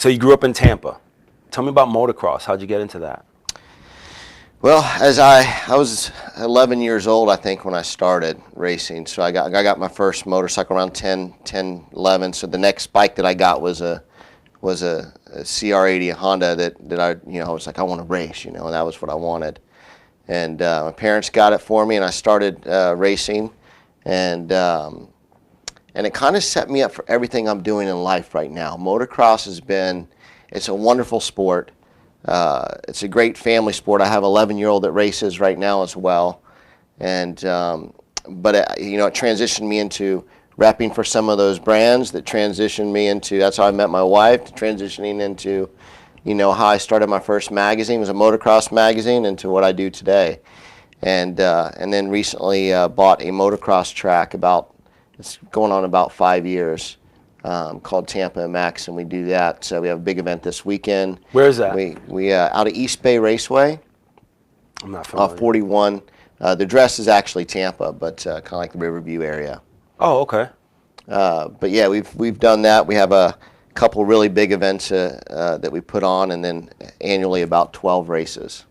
So you grew up in Tampa. Tell me about motocross. How'd you get into that? Well, as I was 11 years old, I think, when I started racing. So I got my first motorcycle around 10, 11. So the next bike that I got was a CR80, a Honda that I was like, I want to race, and that was what I wanted. And my parents got it for me, and I started racing, and it kind of set me up for everything I'm doing in life right now. Motocross it's a wonderful sport. It's a great family sport. I have an 11-year-old that races right now as well, but it transitioned me into repping for some of those brands that transitioned me into. That's how I met my wife. Transitioning into, how I started my first magazine. It was a motocross magazine, into what I do today, and then recently bought a motocross track. It's going on about 5 years. Called Tampa MX, and we do that. So we have a big event this weekend. Where is that? We out of East Bay Raceway. I'm not familiar. 41. The address is actually Tampa, but kind of like the Riverview area. Oh, okay. But yeah, we've done that. We have a couple really big events that we put on, and then annually about 12 races.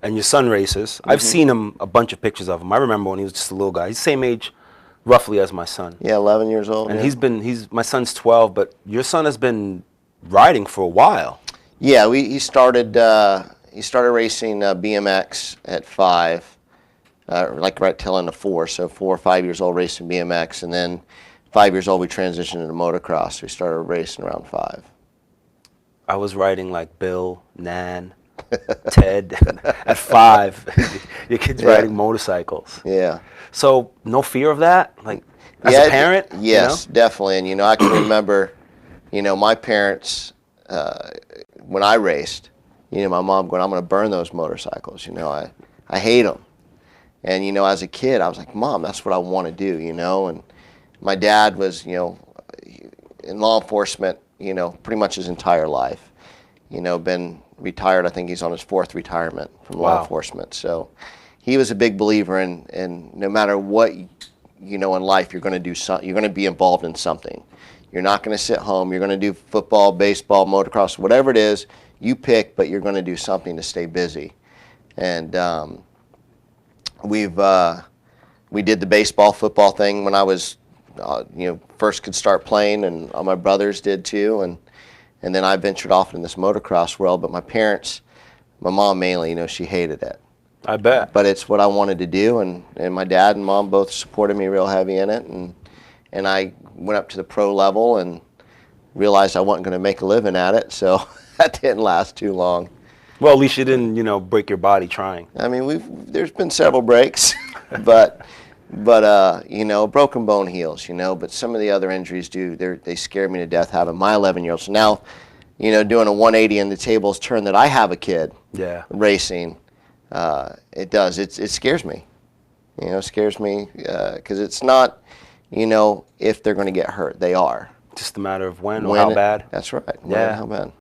And your son races. I've seen him, a bunch of pictures of him. I remember when he was just a little guy. He's the same age roughly as my son. Yeah, 11 years old. And my son's 12, but your son has been riding for a while. Yeah, he started racing BMX at 5, like right till into 4. So 4 or 5 years old racing BMX, and then 5 years old we transitioned into motocross. We started racing around 5. I was riding like Bill, Nan, Ted at 5. Your kid's riding motorcycles. Yeah. So no fear of that, like as a parent? Yes, definitely. And I can remember, my parents when I raced, my mom going, "I'm going to burn those motorcycles. I hate them." And as a kid, I was like, "Mom, that's what I want to do." And my dad was, in law enforcement, pretty much his entire life. Been retired. I think he's on his 4th retirement from law enforcement. So he was a big believer in no matter what in life, you're going to do something. You're going to be involved in something. You're not going to sit home. You're going to do football, baseball, motocross, whatever it is you pick, but you're going to do something to stay busy. And we did the baseball, football thing when I was first could start playing, and all my brothers did too, and then I ventured off in this motocross world. But my parents, my mom mainly, she hated it. I bet. But it's what I wanted to do, and my dad and mom both supported me real heavy in it, and I went up to the pro level and realized I wasn't going to make a living at it, so that didn't last too long. Well, at least you didn't, break your body trying. I mean, there's been several breaks, but broken bone heals, but some of the other injuries they scare me to death having my 11-year-old. So now, doing a 180 and the tables turn that I have a kid racing, it does. It scares me. It scares me because it's not, if they're going to get hurt. They are. Just a matter of when or how bad. That's right. Yeah. How bad.